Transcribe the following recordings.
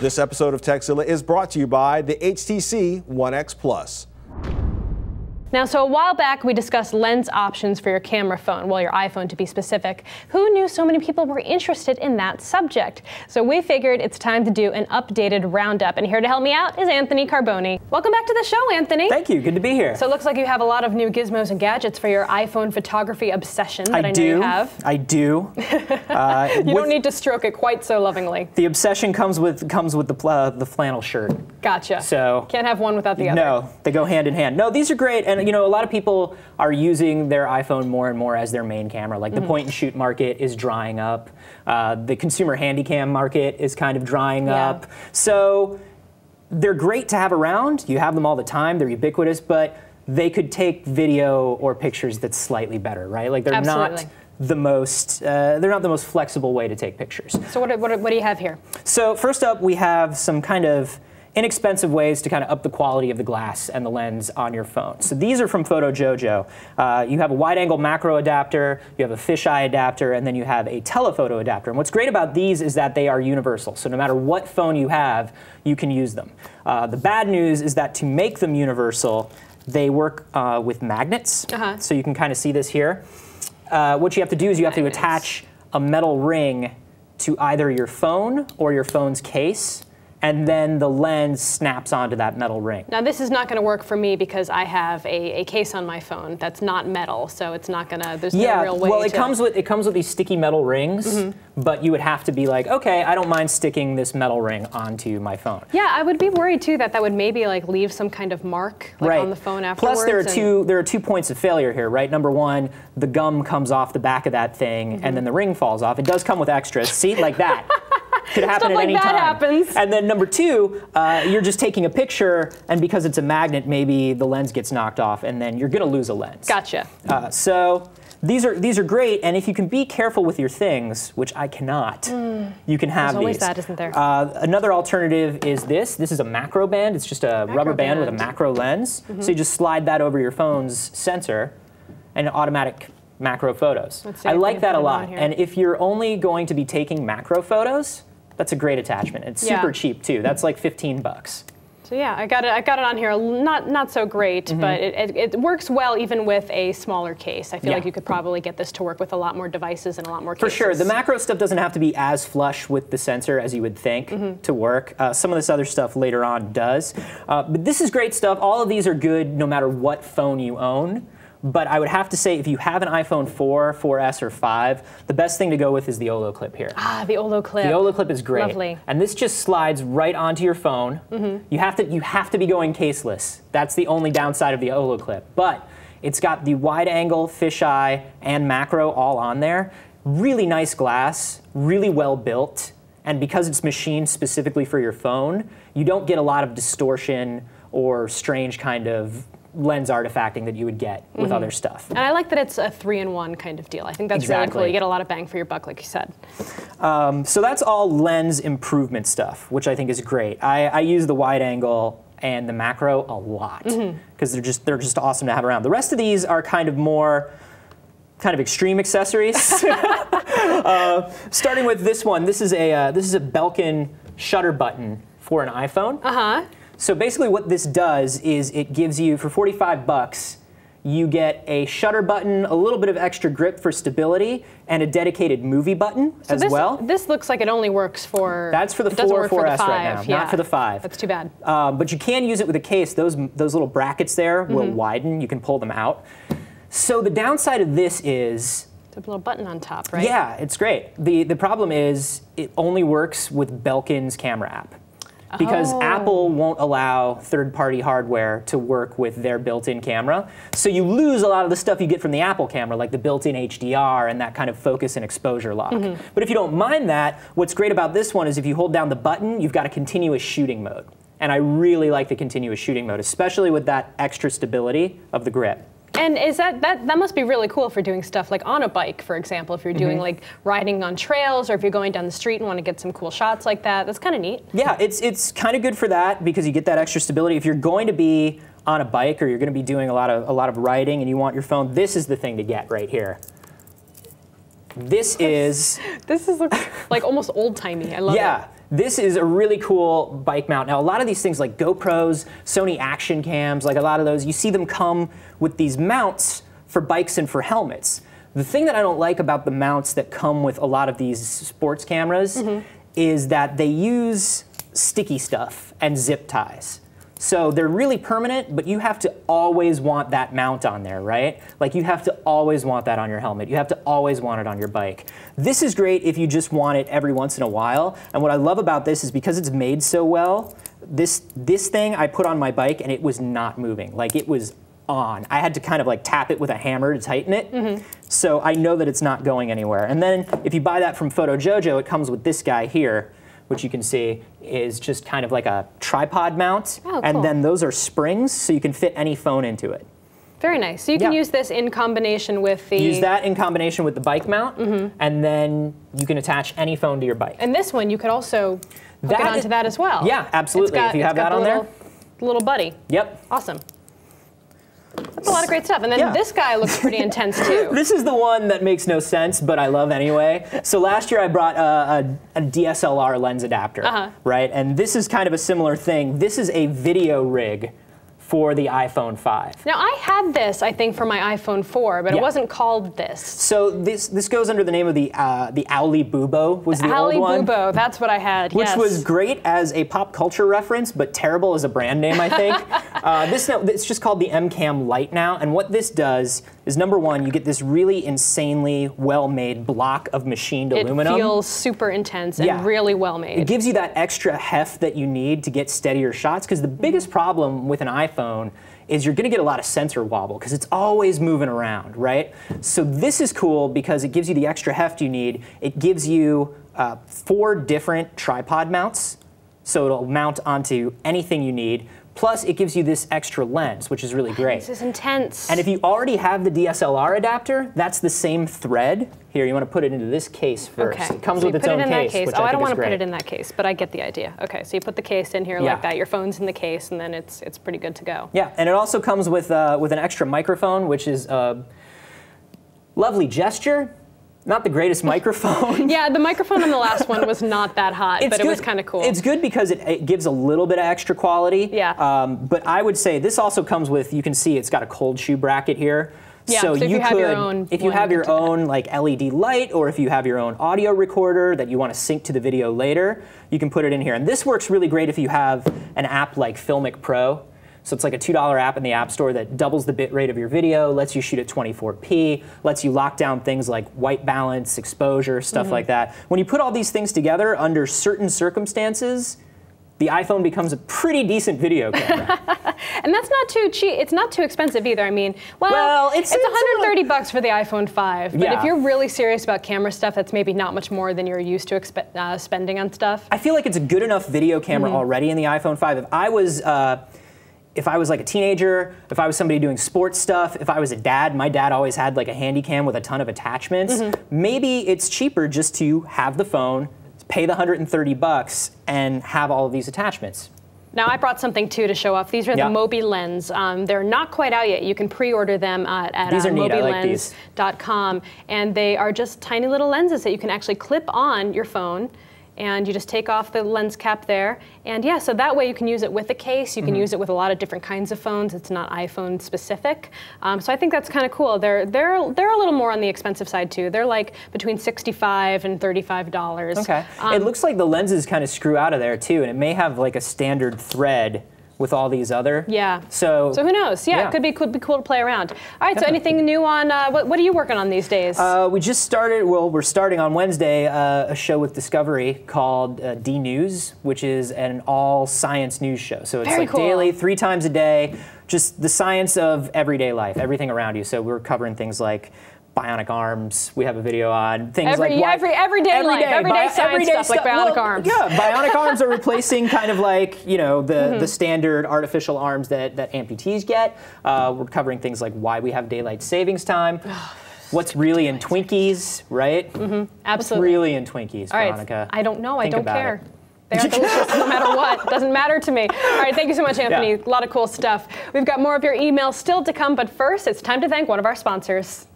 This episode of Tekzilla is brought to you by the HTC One X Plus. Now, so a while back, we discussed lens options for your camera phone, well, your iPhone to be specific. Who knew so many people were interested in that subject? So we figured it's time to do an updated roundup. And here to help me out is Anthony Carboni. Welcome back to the show, Anthony. Thank you, good to be here. So it looks like you have a lot of new gizmos and gadgets for your iPhone photography obsession that I know you have. I do. You don't need to stroke it quite so lovingly. The obsession comes with the flannel shirt. Gotcha. So can't have one without the other. No, they go hand in hand. No, these are great, and you know, a lot of people are using their iPhone more and more as their main camera. Like the point and shoot market is drying up. The consumer handycam market is kind of drying up. So they're great to have around. You have them all the time. They're ubiquitous, but they could take video or pictures that's slightly better, right? Like they're not the most flexible way to take pictures. So what do you have here? So first up, we have some kind of inexpensive ways to kind of up the quality of the glass and the lens on your phone. So these are from Photojojo. You have a wide-angle macro adapter, you have a fisheye adapter, and then you have a telephoto adapter. And what's great about these is that they are universal. So no matter what phone you have, you can use them. The bad news is that to make them universal, they work with magnets. So you can kind of see this here. What you have to do is you have to attach a metal ring to either your phone or your phone's case, and then the lens snaps onto that metal ring. Now this is not going to work for me because I have a case on my phone that's not metal, so it's not going to, there's no real way well, it comes with these sticky metal rings, but you would have to be like, okay, I don't mind sticking this metal ring onto my phone. Yeah, I would be worried too that would maybe like leave some kind of mark like on the phone afterwards. Plus there are two points of failure here, right? Number one, the gum comes off the back of that thing and then the ring falls off. It does come with extras, see, like that. Could happen at any time. Happens. And then number two, you're just taking a picture, and because it's a magnet, maybe the lens gets knocked off, and then you're going to lose a lens. Gotcha. So these are great, and if you can be careful with your things, which I cannot, you can have There's always these. that, isn't there? Another alternative is this. This is a macro band. It's just a rubber band with a macro lens. So you just slide that over your phone's sensor, and automatic macro photos. I like that a lot. And if you're only going to be taking macro photos, that's a great attachment. It's super cheap too. That's like 15 bucks. So yeah, I got it on here. Not so great, but it works well even with a smaller case. I feel like you could probably get this to work with a lot more devices and a lot more cases. For sure, the macro stuff doesn't have to be as flush with the sensor as you would think to work. Some of this other stuff later on does. But this is great stuff. All of these are good no matter what phone you own. But I would have to say, if you have an iPhone 4, 4S, or 5, the best thing to go with is the Olloclip here. Ah, the Olloclip. The Olloclip is great. Lovely. And this just slides right onto your phone. You have to be going caseless. That's the only downside of the Olloclip. But it's got the wide-angle, fisheye, and macro all on there. Really nice glass, really well built. And because it's machined specifically for your phone, you don't get a lot of distortion or strange kind of lens artifacting that you would get with other stuff. And I like that it's a 3-in-1 kind of deal. I think that's really cool. You get a lot of bang for your buck, like you said. So that's all lens improvement stuff, which I think is great. I use the wide angle and the macro a lot because they're just awesome to have around. The rest of these are kind of more extreme accessories. Starting with this one, this is a Belkin shutter button for an iPhone. So basically what this does is it gives you, for 45 bucks, you get a shutter button, a little bit of extra grip for stability, and a dedicated movie button as well. This looks like it only works for... That's for the 4, 4S right now, not for the 5. That's too bad. But you can use it with a case. Those little brackets there will widen. You can pull them out. So the downside of this is... It's a little button on top, right? Yeah, it's great. The problem is it only works with Belkin's camera app. Because Apple won't allow third-party hardware to work with their built-in camera. So you lose a lot of the stuff you get from the Apple camera, like the built-in HDR and that kind of focus and exposure lock. But if you don't mind that, what's great about this one is if you hold down the button, you've got a continuous shooting mode. And I really like the continuous shooting mode, especially with that extra stability of the grip. And is that must be really cool for doing stuff like on a bike, for example, if you're doing like riding on trails or if you're going down the street and want to get some cool shots like that. That's kind of neat. Yeah, it's kind of good for that because you get that extra stability. If you're going to be on a bike or you're going to be doing a lot of riding and you want your phone, this is the thing to get right here. This is like almost old-timey. I love it. Yeah. This is a really cool bike mount. Now, a lot of these things like GoPros, Sony action cams, like a lot of those, you see them come with these mounts for bikes and for helmets. The thing that I don't like about the mounts that come with a lot of these sports cameras is that they use sticky stuff and zip ties. So they're really permanent, but you have to always want that mount on there, right? Like you have to always want that on your helmet. You have to always want it on your bike. This is great if you just want it every once in a while. And what I love about this is because it's made so well, this thing I put on my bike and it was not moving. Like it was on. I had to kind of like tap it with a hammer to tighten it. So I know that it's not going anywhere. And then if you buy that from Photojojo, it comes with this guy here, which you can see is just kind of like a tripod mount. Oh, cool. And then those are springs, so you can fit any phone into it. Very nice. So you can use this in combination with the... Use that in combination with the bike mount, and then you can attach any phone to your bike. And this one, you could also hook it onto that as well. Yeah, absolutely. If you have that on there. Little buddy. Yep. Awesome. That's a lot of great stuff. And then this guy looks pretty intense too. This is the one that makes no sense, but I love anyway. So last year I brought a DSLR lens adapter, right? And this is kind of a similar thing. This is a video rig for the iPhone 5. Now I had this, I think, for my iPhone 4, but it wasn't called this. So this goes under the name of the Owly Bubo was the old one. Owly Bubo, that's what I had. Which was great as a pop culture reference, but terrible as a brand name, I think. It's just called the MCam Light now, and what this does is, number one, you get this really insanely well-made block of machined aluminum. It feels super intense and really well-made. It gives you that extra heft that you need to get steadier shots, because the biggest problem with an iPhone is you're going to get a lot of sensor wobble because it's always moving around, right? So this is cool because it gives you the extra heft you need. It gives you 4 different tripod mounts, so it'll mount onto anything you need. Plus, it gives you this extra lens, which is really great. This is intense. And if you already have the DSLR adapter, that's the same thread. Here, you want to put it into this case first. Okay. It comes so with its own case, which I don't want to put it in that case, but I get the idea. Okay, so you put the case in here like that. Your phone's in the case, and then it's pretty good to go. Yeah, and it also comes with an extra microphone, which is a lovely gesture. Not the greatest microphone. Yeah, the microphone on the last one was not that hot, but it was kind of cool. It's good because it gives a little bit of extra quality. Yeah. But I would say this also comes with, you can see it's got a cold shoe bracket here. Yeah, so if you have your own, if you have your own like LED light, or if you have your own audio recorder that you want to sync to the video later, you can put it in here. And this works really great if you have an app like Filmic Pro. So it's like a $2 app in the App Store that doubles the bit rate of your video, lets you shoot at 24p, lets you lock down things like white balance, exposure, stuff like that. When you put all these things together under certain circumstances, the iPhone becomes a pretty decent video camera. And that's not too cheap. It's not too expensive either. I mean, well it's $130 for the iPhone 5. But if you're really serious about camera stuff, that's maybe not much more than you're used to spending on stuff. I feel like it's a good enough video camera already in the iPhone 5. If I was like a teenager, if I was somebody doing sports stuff, if I was a dad, my dad always had like a handy cam with a ton of attachments. Maybe it's cheaper just to have the phone, pay the $130, and have all of these attachments. Now I brought something too to show off. These are the Mobi Lens. They're not quite out yet. You can pre-order them at mobilens.com, and they are just tiny little lenses that you can actually clip on your phone. And you just take off the lens cap there. And yeah, so that way you can use it with a case. You can use it with a lot of different kinds of phones. It's not iPhone specific. So I think that's kind of cool. They're a little more on the expensive side too. They're like between $65 and $35. Okay. It looks like the lenses kind of screw out of there too, and it may have like a standard thread with all these other. Yeah. So who knows? Yeah, it could be cool to play around. All right, so anything new on, what are you working on these days? We just started, we're starting on Wednesday a show with Discovery called D-News, which is an all science news show. So it's like daily, 3 times a day, just the science of everyday life, everything around you. So we're covering things like bionic arms. We have a video on things like everyday science stuff like bionic arms. Yeah, bionic arms are replacing kind of like, you know, the standard artificial arms that amputees get. We're covering things like why we have daylight savings time. What's really in Twinkies, right? Absolutely. What's really in Twinkies, Veronica? I don't know. I don't care. They are delicious no matter what. Doesn't matter to me. All right, thank you so much, Anthony. A lot of cool stuff. We've got more of your emails still to come, but first, it's time to thank one of our sponsors.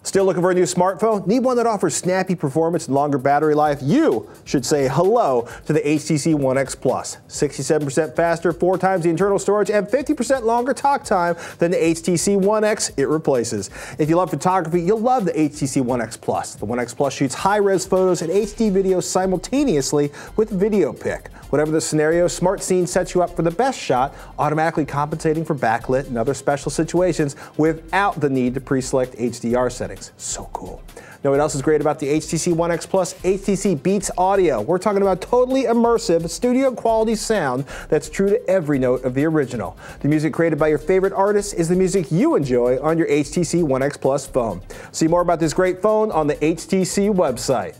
Still looking for a new smartphone? Need one that offers snappy performance and longer battery life? You should say hello to the HTC One X Plus. 67% faster, 4 times the internal storage, and 50% longer talk time than the HTC One X it replaces. If you love photography, you'll love the HTC One X Plus. The One X Plus shoots high-res photos and HD videos simultaneously with Video Pick. Whatever the scenario, Smart Scene sets you up for the best shot, automatically compensating for backlit and other special situations without the need to pre-select HDR settings. So cool. Know what else is great about the HTC One X Plus? HTC Beats Audio. We're talking about totally immersive, studio quality sound that's true to every note of the original. The music created by your favorite artists is the music you enjoy on your HTC One X Plus phone. See more about this great phone on the HTC website.